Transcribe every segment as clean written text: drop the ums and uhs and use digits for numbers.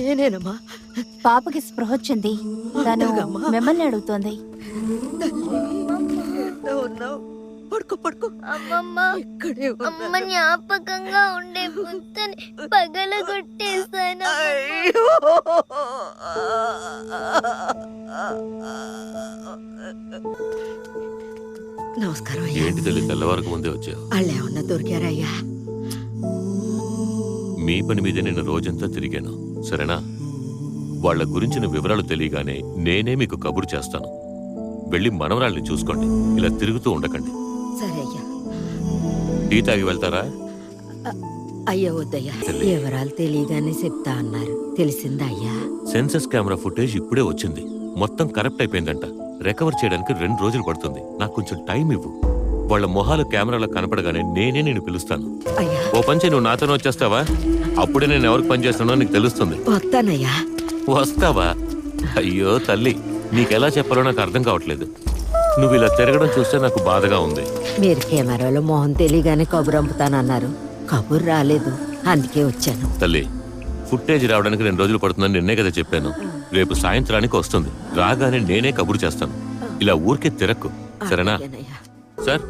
నేనేనమ్మా. పాపకి స్పృహ వచ్చింది. తను మిమ్మల్ని అడుగుతోంది. పడుకో పడుకో. అమ్మమ్మ, ఇక్కడే అమ్మ జ్ఞాపకంగా ఉండే పుత్తని పగలగొట్టేశాను. అయ్యో. నమస్కారం అయ్యా. ఏంటి తల్లి తెల్లవారకు ముందే వచ్చావు? వాళ్ళు ఏమన్నా దొరికారయ్యా? మీ పని మీద నేను రోజంతా తిరిగాను, సరేనా? వాళ్ళ గురించిన వివరాలు తెలియగానే నేనే మీకు కబురు చేస్తాను. వెళ్ళి మనవరాళ్ళని చూసుకోండి, ఇలా తిరుగుతూ ఉండకండి. సరే అయ్యా. టీ తాగి వెళ్తారా? అయ్యా వద్దయ్యా, వివరాలు తెలియగానే చెప్తా అన్నారు. తెలిసిందా అయ్యా? సెన్సస్ కెమెరా ఫుటేజ్ ఇప్పుడే వచ్చింది. మొత్తం కరప్ట్ అయిపోయిందంట. రికవర్ చేయడానికి 2 రోజులు పడుతుంది. నాకు కొంచెం టైం ఇవ్వు. వాళ్ళ మొహాలు కెమెరాలో కనపడగానే నేనే నేను పిలుస్తాను. అయ్యా ఓ పంచే, నువ్వు నాతోనే వచ్చేస్తావా? అప్పుడే నేను ఎవరికి పని చేస్తున్నానో నీకు తెలుస్తుంది. వస్తానయ్యా. వస్తావా? అయ్యో తల్లి, నీకెలా చెప్పాలో నాకు అర్థం కావట్లేదు. నువ్వు ఇలా తిరగడం చూస్తే నాకు బాధగా ఉంది. మీరు కెమెరాలో మొహం తెలియగానే కబురు పంపుతానన్నారు. కబురు రాలేదు, అందుకే వచ్చాను. తల్లి, ఫుటేజ్ రావడానికి 2 రోజులు పడుతుందని నిన్నే కదా చెప్పాను. రేపు సాయంత్రానికి వస్తుంది. రాగానే నేనే కబురు చేస్తాను. ఇలా ఊరికే తిరక్కు, సరేనా? అలాగేనయ్యా. సార్,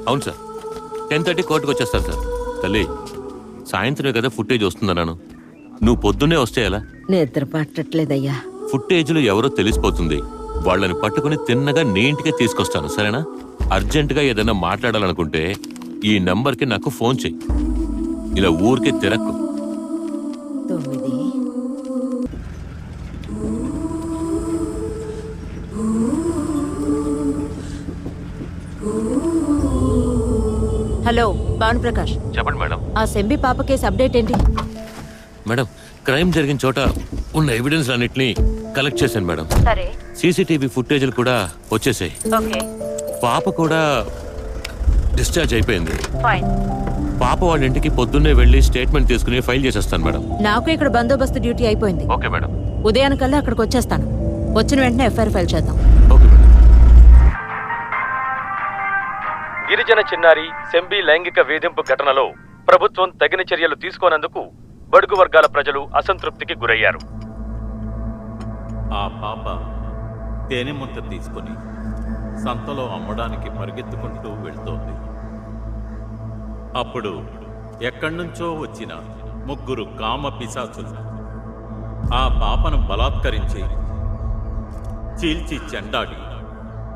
అవును సార్, 10:30 కోర్టుకు వచ్చేస్తారు సార్. తల్లి, సాయంత్రమే కదా ఫుటేజ్ వస్తుందన్నాను. నువ్వు పొద్దున్నే వస్తే ఎలా? నిద్ర పట్టట్లేదయ్యా. ఫుటేజ్లో ఎవరో తెలిసిపోతుంది. వాళ్ళని పట్టుకుని తిన్నగా నీ ఇంటికే తీసుకొస్తాను, సరేనా? అర్జెంటుగా ఏదైనా మాట్లాడాలనుకుంటే ఈ నంబర్కి నాకు ఫోన్ చెయ్యి. ఇలా ఊరికే తిరక్కు. 9. హలో భానుప్రకాష్, చెప్పండి మేడం. ఆ సెంబి పాప కేసు అప్డేట్ ఏంటి? మేడం, క్రైమ్ జరిగిన చోట ఉన్న ఎవిడెన్స్ అన్నిటినీ కలెక్ట్ చేశాను మేడం. సరే, సీసీటీవీ ఫుటేజ్లు కూడా వచ్చేసాయి. ఓకే, పాప కూడా డిశ్చార్జ్ అయిపోయింది. ఫైన్. పాప వాళ్ళ ఇంటికి పొద్దున్నే వెళ్ళి స్టేట్మెంట్ తీసుకుని ఫైల్ చేసేస్తాను మేడం. నాకు ఇక్కడ బందోబస్తు డ్యూటీ అయిపోయింది. Okay madam. ఉదయానికల్లా అక్కడికి వచ్చేస్తాను. వచ్చిన వెంటనే ఎఫ్ఐఆర్ ఫైల్ చేద్దాం. Okay madam. గిరిజన చిన్నారి సెంబి లైంగిక వేధింపు ఘటనలో ప్రభుత్వం తగిన చర్యలు తీసుకోనందుకు బడుగు వర్గాల ప్రజలు అసంతృప్తికి గురయ్యారు. ఆ పాప తేనె ముంత తీసుకుని సంతలో అమ్మడానికి పరిగెత్తుకుంటూ వెళ్తోంది. అప్పుడు ఎక్కడ్నుంచో వచ్చిన 3 కామ పిశాచులు ఆ పాపను బలాత్కరించి చీల్చి చెండాడి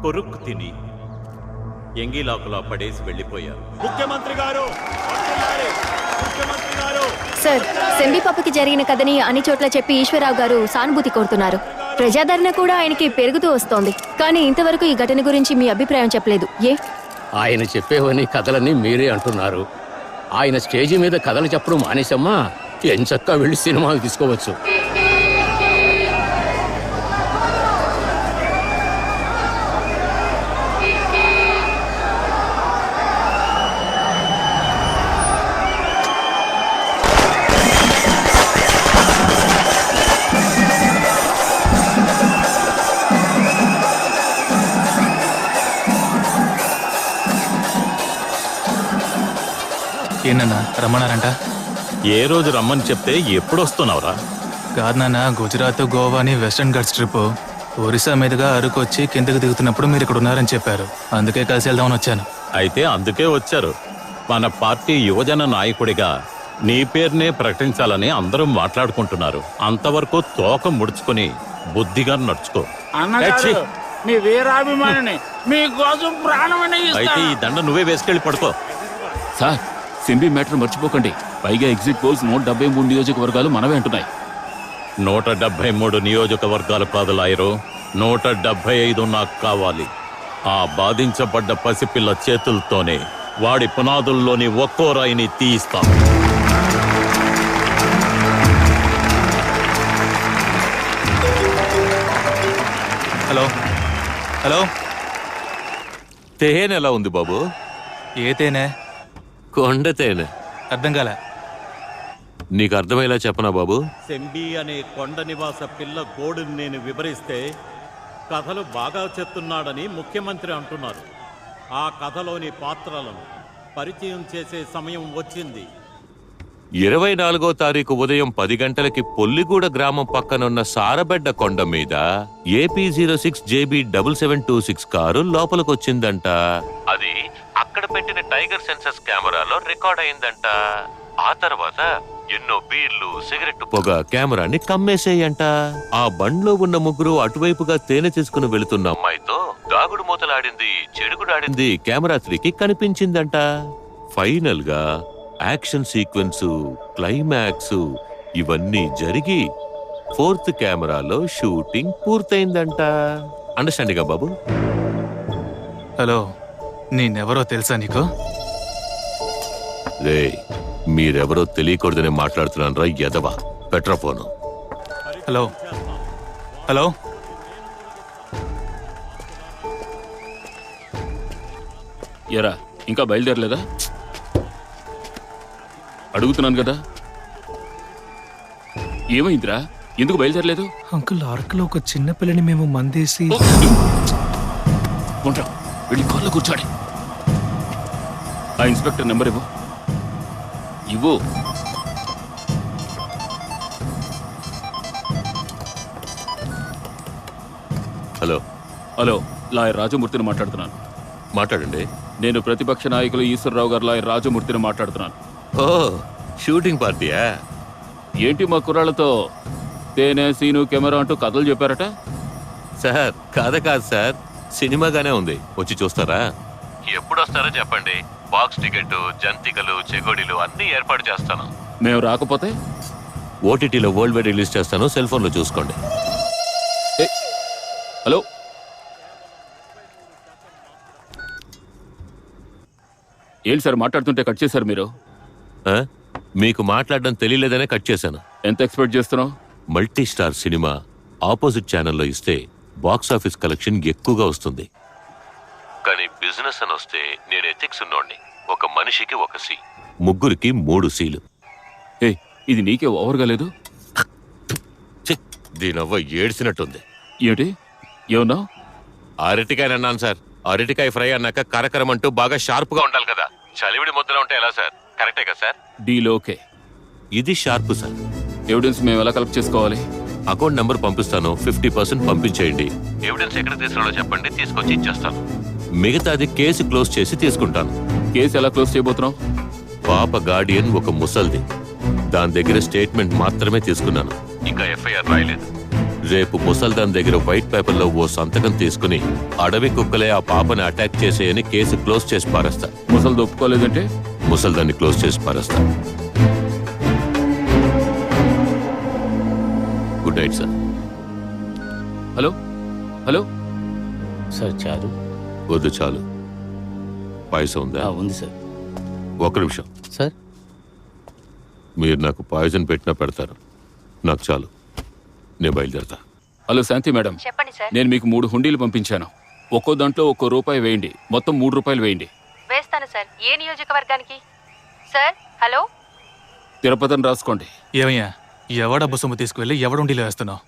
కొరుక్కు తిని ఎంగిలాకులా పడేసి వెళ్ళిపోయారు. ముఖ్యమంత్రి గారు, సార్, సెంబి పాపకి జరిగిన కథని అన్ని చోట్ల చెప్పి ఈశ్వరరావు గారు సానుభూతి కోరుతున్నారు. ప్రజాదరణ కూడా ఆయనకి పెరుగుతూ వస్తోంది. కానీ ఇంతవరకు ఈ ఘటన గురించి మీ అభిప్రాయం చెప్పలేదు. ఏ? ఆయన చెప్పేవని కథలన్నీ మీరే అంటున్నారు. ఆయన స్టేజీ మీద కథలు చెప్పడం మానేసమ్మా, ఎంచక్కా వెళ్ళి సినిమాలు తీసుకోవచ్చు. ఏంటన్నా రమ్మన్నారంట? ఏ రోజు రమ్మని చెప్తే ఎప్పుడొస్తున్నావురా? కాదు నాన్న, గుజరాత్, గోవా అని వెస్టర్న్ ఘాట్స్ ట్రిప్ ఒరిస్సా మీదుగా అరకు వచ్చి కిందకి దిగుతున్నప్పుడు మీరు ఇక్కడ ఉన్నారని చెప్పారు. అందుకే కలిసి వెళ్దామని వచ్చాను. అయితే అందుకే వచ్చారు. మన పార్టీ యువజన నాయకుడిగా నీ పేరునే ప్రకటించాలని అందరూ మాట్లాడుకుంటున్నారు. అంతవరకు తోక ముడుచుకుని బుద్ధిగా నడుచుకో. మీ వీరాభిమానిని మీకోసం ప్రాణమని అయితే ఈ దండ నువ్వే వేసుకెళ్ళి పడుకో. సార్, సెంబి మ్యాటర్ మర్చిపోకండి. పైగా ఎగ్జిట్ పోల్స్ 173 నియోజకవర్గాలు మనవే అంటున్నాయి. 173 నియోజకవర్గాలు కాదు లాయరు, 175 నాకు కావాలి. ఆ బాధించబడ్డ పసిపిల్ల చేతులతోనే వాడి పునాదుల్లోని ఒక్కో రాయిని తీయిస్తాం. హలో హలో, తేనె ఎలా ఉంది బాబు? ఏ తేనె? కొండ తేనె. అర్థం కాలే. నీకు అర్థమయ్యేలా చెప్పనా బాబు? సెంబి అనే కొండ నివాస పిల్ల గోడుని నేను వివరిస్తే కథలు బాగా చెప్తున్నాడని ముఖ్యమంత్రి అంటున్నారు. ఆ కథలోని పాత్రలను పరిచయం చేసే సమయం వచ్చింది. 24వ తారీఖు ఉదయం 10 గంటలకి పొల్లిగూడ గ్రామం పక్కనున్న సారబెడ్డ కొండ మీద AP06JB7726 కారు లోపలికొచ్చిందంట. అది అక్కడ పెట్టిన టైగర్ సెన్సస్ కెమెరాలో రికార్డ్ అయిందంట. ఆ తర్వాత ఎన్నో బీర్లు, సిగరెట్ పొగ కెమెరాని కమ్మేసేయంట. ఆ బండ్లో ఉన్న ముగ్గురు అటువైపుగా తేనె తీసుకుని వెళుతున్న అమ్మాయితో దాగుడు మూతలాడింది, చెడుగుడాడింది కెమెరా 3కి కనిపించిందంట. ఫైనల్ గా యాక్షన్ సీక్వెన్స్, క్లైమాక్స్ ఇవన్నీ జరిగి 4th కెమెరాలో షూటింగ్ పూర్తయిందంట. అండర్స్టాండింగా బాబు? హలో, నేనెవరో తెలుసా నీకు? రే, మీరెవరో తెలియకూడదని మాట్లాడుతున్నాను రా ఎదవా. Petra phone. హలో హలో, ఎరా ఇంకా బయలుదేరలేదా? అడుగుతున్నాను కదా, ఏమైందిరా? ఎందుకు బయలుదేరలేదు? అంకుల్, అరకులో ఒక చిన్న పిల్లని మేము మందేసి వెళ్ళి కార్లో కూర్చోండి. ఆ ఇన్స్పెక్టర్ నెంబర్ ఇవ్వు. హలో హలో, లాయర్ రాజమూర్తిని మాట్లాడుతున్నాను. మాట్లాడండి. నేను ప్రతిపక్ష నాయకులు ఈశ్వరరావు గారు లాయర్ రాజమూర్తిని మాట్లాడుతున్నాను. ఓ, షూటింగ్ పార్టీయా? ఏంటి మా కుర్రాళ్ళతో తేనె, సీను, కెమెరా అంటూ కథలు చెప్పారట? సార్, కథ కాదు సార్, సినిమాగానే ఉంది. వచ్చి చూస్తారా? ఎప్పుడు వస్తారో చెప్పండి. బాక్స్ టికెట్, జంతికలు, చెగోడీలు అన్ని ఏర్పాటు చేస్తాను. మేము రాకపోతే ఓటీటీలో వరల్డ్ వైడ్ రిలీజ్ చేస్తాను. సెల్ ఫోన్లో చూసుకోండి. హలో, ఏంటి సార్ మాట్లాడుతుంటే కట్ చేశారు మీరు? మీకు మాట్లాడడం తెలియలేదనే కట్ చేశాను. ఎంత ఎక్స్పెక్ట్ చేస్తున్నావు? మల్టీ స్టార్ సినిమా ఆపోజిట్ ఛానల్లో ఇస్తే బాక్స్ ఆఫీస్ కలెక్షన్ ఎక్కువగా వస్తుంది. కానీ బిజినెస్ అని వస్తే నేను ఎథిక్స్ ఉన్నోడిని. ఒక మనిషికి ఒక సీ, ముగ్గురికి 3 సీలు. ఇది నీకే ఓవర్గా లేదు? దీనవ్వ ఏడ్చినట్టుంది. ఏమిటి ఏమన్నా? అరటికాయ అన్నాను సార్. అరటికాయ ఫ్రై అన్నాక కరకరమంటూ బాగా షార్ప్ గా ఉండాలి కదా. చలివిడి ముద్దలో ఉంటే ఎలా సార్? కరెక్టే కదా సార్? Deal okay. ఇది షార్ప్ సార్. ఎవిడెన్స్ మేము ఎలా కలెక్ట్ చేసుకోవాలి? అకౌంట్ నెంబర్ పంపిస్తాను. 50% పంపించేయండి. ఎవిడెన్స్ ఎక్కడ తీసుకురాలో చెప్పండి, తీసుకొచ్చి ఇచ్చేస్తాను. మిగతాది కేసు క్లోజ్ చేసి తీసుకుంటాను. కేసు ఎలా క్లోజ్ చేయబోతున్నావు? పాప గార్డియన్ ఒక ముసల్ది. దాని దగ్గర స్టేట్మెంట్ మాత్రమే తీసుకున్నాను. ఇంకా ఎఫ్ఐఆర్ రాయలేదు. రేపు ముసల్దాన్ దగ్గర వైట్ పేపర్లో ఓ సంతకం తీసుకుని అడవి కుక్కలే ఆ పాపని అటాక్ చేసేయని కేసు క్లోజ్ చేసి పారేస్తా. ముసల్ది ఒప్పుకోలేదంటే ముసల్దాన్ని క్లోజ్ చేసి పారేస్తా. Good night sir. Hello hello sir, చాలు. వద్దు, చాలు. పాయసం ఉందా? ఉంది సార్. ఒక్క నిమిషం సార్. మీరు నాకు పాయిజన్ పెట్టినా పెడతారు. నాకు చాలు, నేను బయలుదేరతా. హలో శాంతి మేడం, చెప్పండి సార్. నేను మీకు 3 హుండీలు పంపించాను. ఒక్కో దాంట్లో ₹1 వేయండి. మొత్తం ₹3 వేయండి. వేస్తాను సార్. ఏ నియోజకవర్గానికి సార్? హలో, తిరుపతి అని రాసుకోండి. ఏమయ్యా, ఎవడబ్బు సొమ్ము తీసుకువెళ్ళి ఎవడుండిలో వేస్తున్నావు?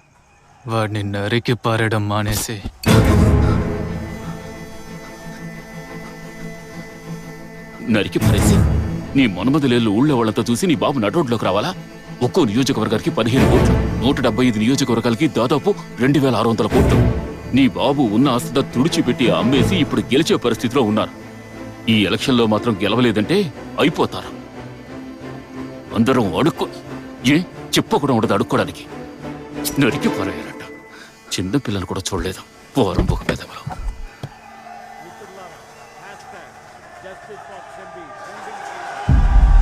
వాడిని నరికి పారేయడం మానేసి నరికి పారేసి నీ మొనమదులేళ్ళు ఊళ్ళో వాళ్ళంతా చూసి నీ బాబు నడరోడ్లోకి రావాలా? ఒక్కో నియోజకవర్గానికి 15 కోట్లు, 175 నియోజకవర్గాలకి దాదాపు 2600 కోట్లు. నీ బాబు ఉన్న ఆస్తితో తుడిచిపెట్టి అమ్మేసి ఇప్పుడు గెలిచే పరిస్థితిలో ఉన్నారు. ఈ ఎలక్షన్లో మాత్రం గెలవలేదంటే అయిపోతారు. అందరం అడుక్కో చెప్పకుండా ఉండదు అడుక్కోవడానికి. నరికి పారేయారట. చిన్న పిల్లలు కూడా చూడలేదు. పోరం ఒక పెదవలు.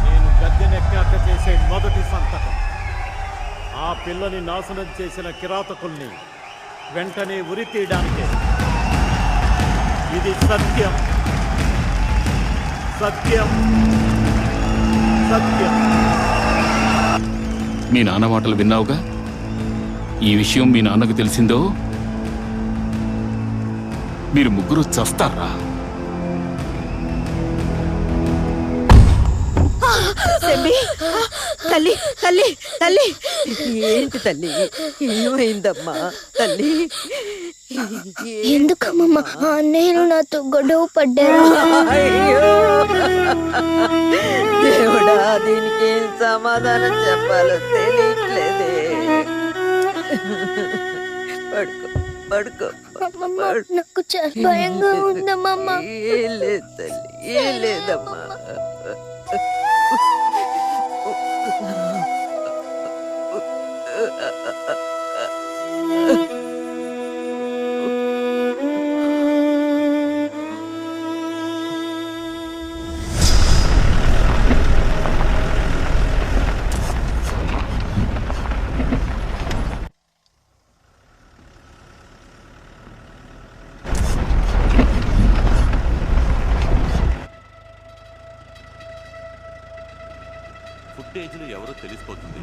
నేను గద్దెనెక్కాక చేసే మొదటి సంతకం ఆ పిల్లని నాశనం చేసిన కిరాతకుల్ని వెంటనే ఉరి తీయడానికే. ఇది సత్యం, సత్యం, సత్యం. మీ నాన్న మాటలు విన్నావుగా? ఈ విషయం మీ నాన్నకు తెలిసిందో మీరు ముగ్గురు చస్తారా? తల్లి తల్లి తల్లి, ఏంటి తల్లి, ఏమైందమ్మా తల్లి? ఎందుకమ్మమ్మ ఆ అన్నయ్యలు నాతో గొడవ పడ్డారు? దేవుడా, దీనికి ఏం సమాధానం చెప్పాలో తెలియట్లేదే. పడుకో పడుకో. అమ్మమ్మ, నాకు చాలా భయంగా ఉందమ్మమ్మ. ఏం లేదు తల్లి, ఏం లేదమ్మా. ఫుటేజ్లో ఎవరో తెలిసిపోతుంది.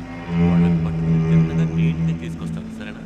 వాళ్ళని పట్టుకుని తిన్నగా నీట్గా తీసుకొస్తాను, సరేనా?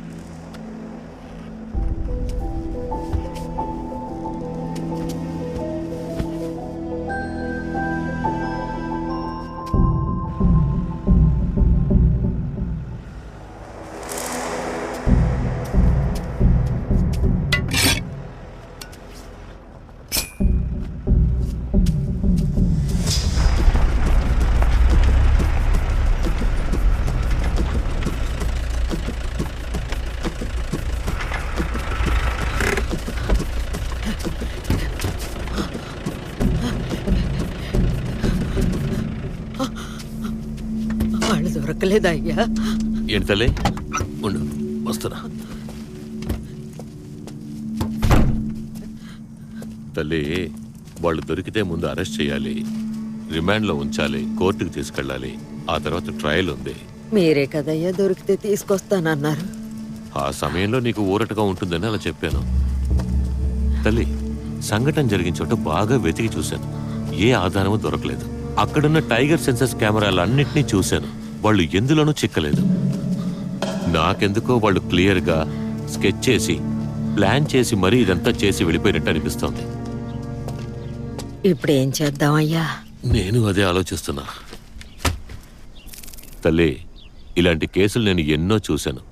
వాళ్ళు దొరకలేదయ్యా. ఏంటి తల్లి? ఉండు, వస్తున్నా. తల్లి, వాళ్ళు దొరికితే ముందు అరెస్ట్ చేయాలి, రిమాండ్లో ఉంచాలి, కోర్టుకు తీసుకెళ్ళాలి. ఆ తర్వాత ట్రయల్ ఉంది. మీరే కదయ్యా దొరికితే తీసుకొస్తానన్నారు. ఆ సమయంలో నీకు ఊరటగా ఉంటుందని అలా చెప్పాను. తల్లి, సంఘటన జరిగిన చోట బాగా వెతికి చూశాను. ఏ ఆధారము దొరకలేదు. అక్కడున్న టైగర్ సెన్సస్ కెమెరాలన్నింటినీ చూశాను. వాళ్ళు ఎందులోనూ చిక్కలేదు. నాకెందుకో వాళ్ళు క్లియర్గా స్కెచ్ చేసి ప్లాన్ చేసి మరీ ఇదంతా చేసి వెళ్ళిపోయినట్టు అనిపిస్తోంది. ఇప్పుడు ఏం చేద్దామయ్యా? నేను అదే ఆలోచిస్తున్నా. తల్లి, ఇలాంటి కేసులు నేను ఎన్నో చూశాను.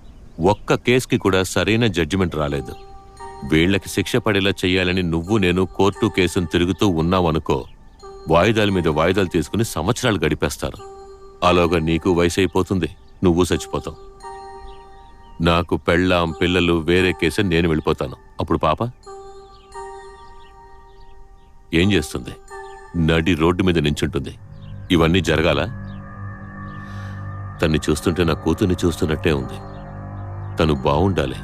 ఒక్క కేసుకి కూడా సరైన జడ్జిమెంట్ రాలేదు. వీళ్లకి శిక్ష పడేలా చెయ్యాలని నువ్వు నేను కోర్టు కేసును తిరుగుతూ ఉన్నావనుకో, వాయిదాల మీద వాయిదాలు తీసుకుని సంవత్సరాలు గడిపేస్తారు. అలాగా నీకు వయసు అయిపోతుంది, నువ్వు చచ్చిపోతావు. నాకు పెళ్ళాం పిల్లలు వేరే కేసు, నేను వెళ్ళిపోతాను. అప్పుడు పాప ఏం చేస్తుంది? నడి రోడ్డు మీద నించుంటుంది. ఇవన్నీ జరగాల? తన్ని చూస్తుంటే నా కూతుర్ని చూస్తున్నట్టే ఉంది. తను బావుండాలి.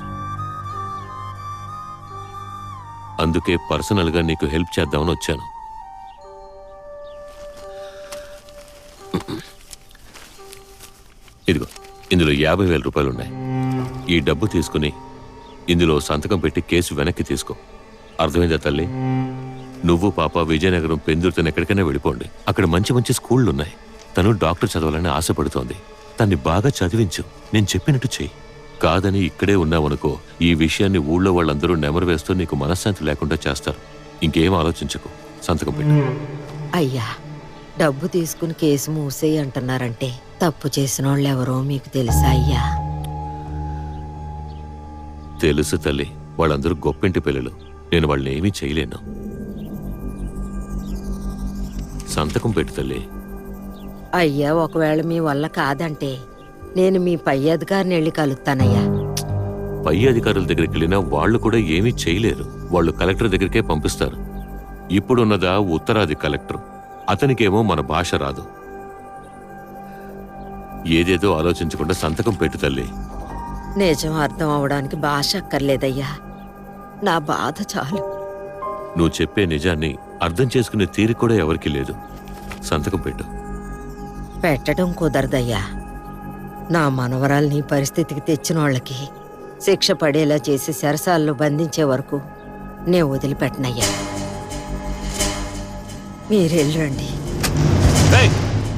అందుకే పర్సనల్గా నీకు హెల్ప్ చేద్దామని వచ్చాను. ఇదిగో, ఇందులో 50,000 రూపాయలున్నాయి. ఈ డబ్బు తీసుకుని ఇందులో సంతకం పెట్టి కేసు వెనక్కి తీసుకో. అర్థమైందా తల్లి? నువ్వు పాప విజయనగరం పెందుర్తిని ఎక్కడికైనా వెళ్ళిపోండి. అక్కడ మంచి మంచి స్కూళ్ళున్నాయి. తను డాక్టర్ చదవాలని ఆశపడుతోంది. తన్ని బాగా చదివించు. నేను చెప్పినట్టు చెయ్యి. కాదని ఇక్కడే ఉన్నావనుకో, ఈ విషయాన్ని ఊళ్ళో వాళ్ళందరూ నెమరు వేస్తూ నీకు మనశ్శాంతి లేకుండా చేస్తారు. ఇంకేం ఆలోచించకు, సంతకం పెట్టు. అయ్యా, డబ్బు తీసుకుని కేసు మూసేయి అంటున్నారంటే తప్పు చేసిన వాళ్ళు ఎవరో మీకు తెలుసా అయ్యా? తెలుసు తల్లి, వాళ్ళందరూ గొప్పింటి పిల్లలు. నేను వాళ్ళని ఏమీ చేయలేను. సంతకం పెట్టు తల్లి. అయ్యా, ఒకవేళ మీ వల్ల కాదంటే నేను మీ పై అధికారిని వెళ్ళి కలుస్తానయ్యా. పై అధికారుల దగ్గరికి వెళ్ళినా వాళ్ళు కూడా ఏమీ చేయలేరు. వాళ్ళు కలెక్టర్ దగ్గరికే పంపిస్తారు. ఇప్పుడున్నదా ఉత్తరాది కలెక్టర్. అతనికేమో మన భాష రాదు. ఏదేదో ఆలోచించకుండా సంతకం పెట్టు తల్లి. నిజం అర్థం అవడానికి భాష అక్కర్లేదయ్యా. నా బాధ చాలు. నువ్వు చెప్పే నిజాన్ని అర్థం చేసుకునే తీరిక కూడా ఎవరికీ లేదు. సంతకం పెట్టు. పెట్టడం కుదరదయ్యా. నా మనవరాల్ని పరిస్థితికి తెచ్చిన వాళ్ళకి శిక్ష పడేలా చేసి సరసాల్లో బంధించే వరకు నేను వదిలిపెట్టనయ్యా. మీరెళ్ళండి.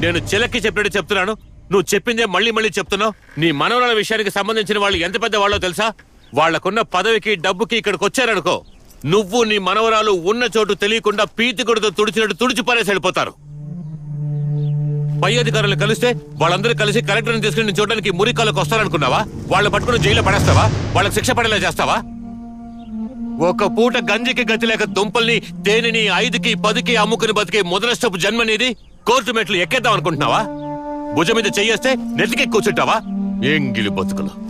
నేను చిలక్కి చెప్పినట్టు చెప్తున్నాను. నువ్వు చెప్పిందే మళ్ళీ మళ్ళీ చెప్తున్నావు. నీ మనవరాల విషయానికి సంబంధించిన వాళ్ళు ఎంత పెద్ద వాళ్ళో తెలుసా? వాళ్లకున్న పదవికి డబ్బుకి ఇక్కడికి వచ్చారనుకో, నువ్వు నీ మనవరాలు ఉన్న చోటు తెలియకుండా పీతికొడుతో తుడిచినట్టు తుడిచి పారేసి వెళ్ళిపోతారు. పై అధికారులు కలిస్తే వాళ్ళందరూ కలిసి కలెక్టర్ని తీసుకుని చూడడానికి మురికాలకు వస్తారనుకున్నావా? వాళ్ళ పట్టుకుని జైల్లో పడేస్తావా? వాళ్ళకి శిక్ష పడేలా చేస్తావా? ఒక పూట గంజికి గతి లేక దుంపల్ని తేనెని 5కి 10కి అమ్ముకుని బతికే మొదలష్టపు జన్మనేది కోర్టు మెట్లు ఎక్కేద్దాం అనుకుంటున్నావా? భుజం మీద చెయ్యేస్తే నెత్తికి కూర్చుంటావా? ఎంగిలి బతుకులు.